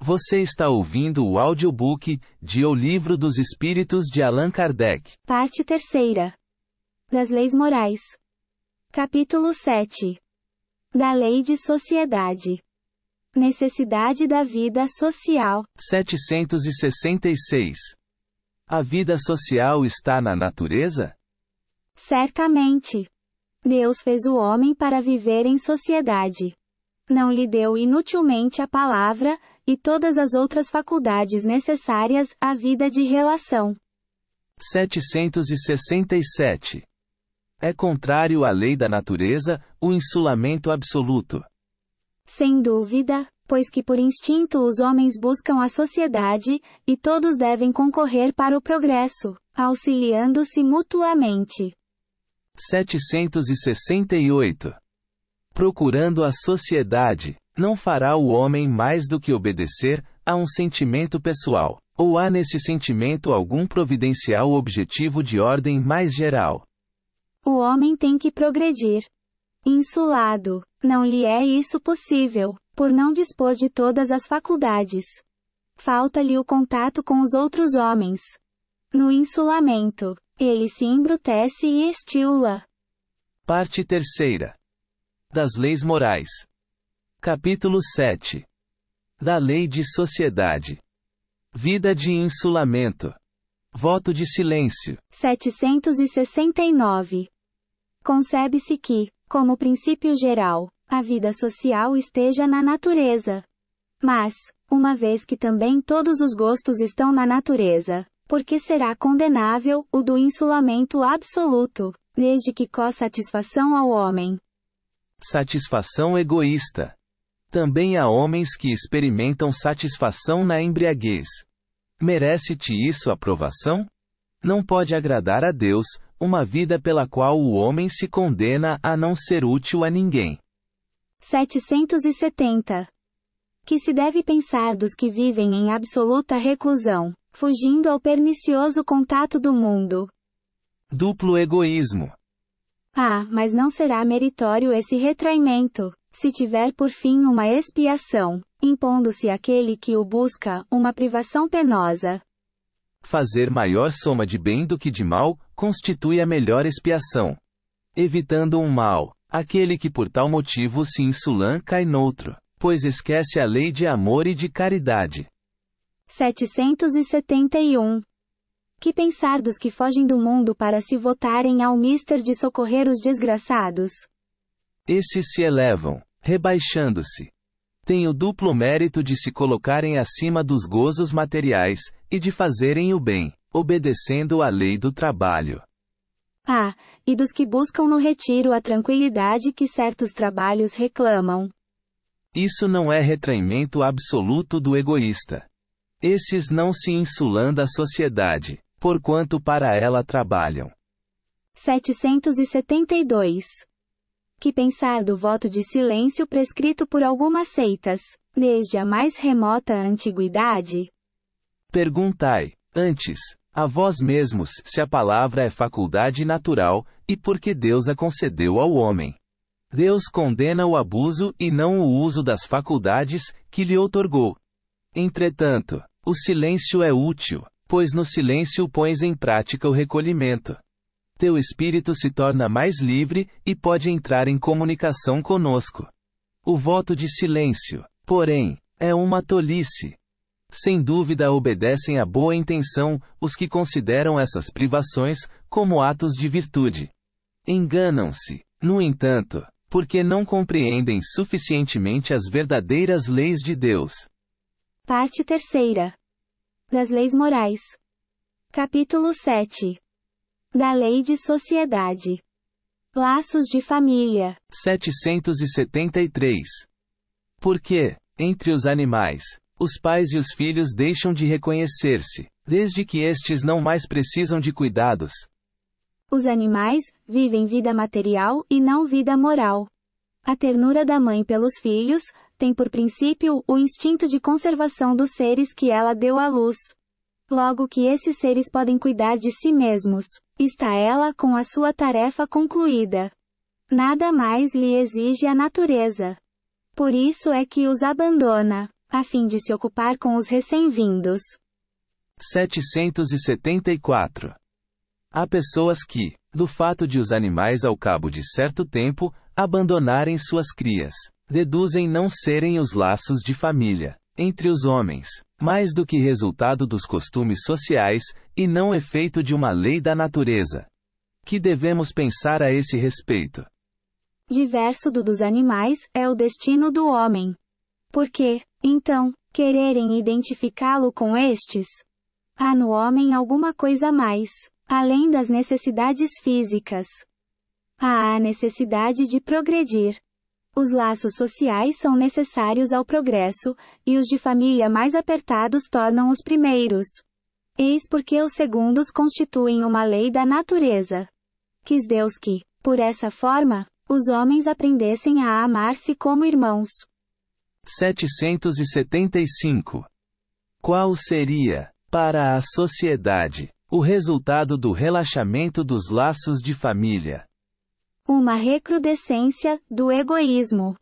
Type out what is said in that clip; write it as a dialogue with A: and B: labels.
A: Você está ouvindo o audiobook de O Livro dos Espíritos de Allan Kardec.
B: Parte 3. Das Leis Morais. Capítulo 7. Da Lei de Sociedade. Necessidade da vida social.
A: 766. A vida social está na natureza?
B: Certamente. Deus fez o homem para viver em sociedade. Não lhe deu inutilmente a palavra, e todas as outras faculdades necessárias à vida de relação.
A: 767. É contrário à lei da natureza, o insulamento absoluto.
B: Sem dúvida, pois que por instinto os homens buscam a sociedade, e todos devem concorrer para o progresso, auxiliando-se mutuamente.
A: 768. Procurando a sociedade, não fará o homem mais do que obedecer a um sentimento pessoal, ou há nesse sentimento algum providencial objetivo de ordem mais geral?
B: O homem tem que progredir. Insulado, não lhe é isso possível, por não dispor de todas as faculdades. Falta-lhe o contato com os outros homens. No insulamento, ele se embrutece e estila.
A: Parte 3. Das Leis Morais. Capítulo 7. Da Lei de Sociedade. Vida de insulamento. Voto de silêncio.
B: 769. Concebe-se que, como princípio geral, a vida social esteja na natureza. Mas, uma vez que também todos os gostos estão na natureza, por que será condenável o do insulamento absoluto, desde que co-satisfação ao homem?
A: Satisfação egoísta. Também há homens que experimentam satisfação na embriaguez. Merece-te isso aprovação? Não pode agradar a Deus, uma vida pela qual o homem se condena a não ser útil a ninguém.
B: 770. Que se deve pensar dos que vivem em absoluta reclusão, fugindo ao pernicioso contato do mundo?
A: Duplo egoísmo.
B: Mas não será meritório esse retraimento, se tiver por fim uma expiação, impondo-se àquele que o busca, uma privação penosa.
A: Fazer maior soma de bem do que de mal, constitui a melhor expiação. Evitando um mal, aquele que por tal motivo se insulam cai noutro, pois esquece a lei de amor e de caridade.
B: 771. Que pensar dos que fogem do mundo para se votarem ao mister de socorrer os desgraçados?
A: Esses se elevam, rebaixando-se. Têm o duplo mérito de se colocarem acima dos gozos materiais, e de fazerem o bem, obedecendo à lei do trabalho.
B: E dos que buscam no retiro a tranquilidade que certos trabalhos reclamam.
A: Isso não é retraimento absoluto do egoísta. Esses não se insulam da sociedade, porquanto para ela trabalham.
B: 772. Que pensar do voto de silêncio prescrito por algumas seitas, desde a mais remota antiguidade?
A: Perguntai, antes, a vós mesmos, se a palavra é faculdade natural, e por que Deus a concedeu ao homem. Deus condena o abuso e não o uso das faculdades que lhe outorgou. Entretanto, o silêncio é útil, pois no silêncio pões em prática o recolhimento. Teu espírito se torna mais livre, e pode entrar em comunicação conosco. O voto de silêncio, porém, é uma tolice. Sem dúvida obedecem à boa intenção os que consideram essas privações como atos de virtude. Enganam-se, no entanto, porque não compreendem suficientemente as verdadeiras leis de Deus.
B: Parte 3. Das Leis Morais. Capítulo 7. Da Lei de Sociedade. Laços de família.
A: 773. Porque, entre os animais, os pais e os filhos deixam de reconhecer-se, desde que estes não mais precisam de cuidados.
B: Os animais vivem vida material e não vida moral. A ternura da mãe pelos filhos tem por princípio o instinto de conservação dos seres que ela deu à luz. Logo que esses seres podem cuidar de si mesmos, está ela com a sua tarefa concluída. Nada mais lhe exige a natureza. Por isso é que os abandona, a fim de se ocupar com os recém-vindos.
A: 774. Há pessoas que, do fato de os animais ao cabo de certo tempo, abandonarem suas crias, deduzem não serem os laços de família, entre os homens, mais do que resultado dos costumes sociais, e não efeito de uma lei da natureza. Que devemos pensar a esse respeito?
B: Diverso do dos animais é o destino do homem. Por que, então, quererem identificá-lo com estes? Há no homem alguma coisa mais, além das necessidades físicas. Há a necessidade de progredir. Os laços sociais são necessários ao progresso, e os de família mais apertados tornam os primeiros. Eis porque os segundos constituem uma lei da natureza. Quis Deus que, por essa forma, os homens aprendessem a amar-se como irmãos.
A: 775. Qual seria, para a sociedade, o resultado do relaxamento dos laços de família?
B: Uma recrudescência do egoísmo.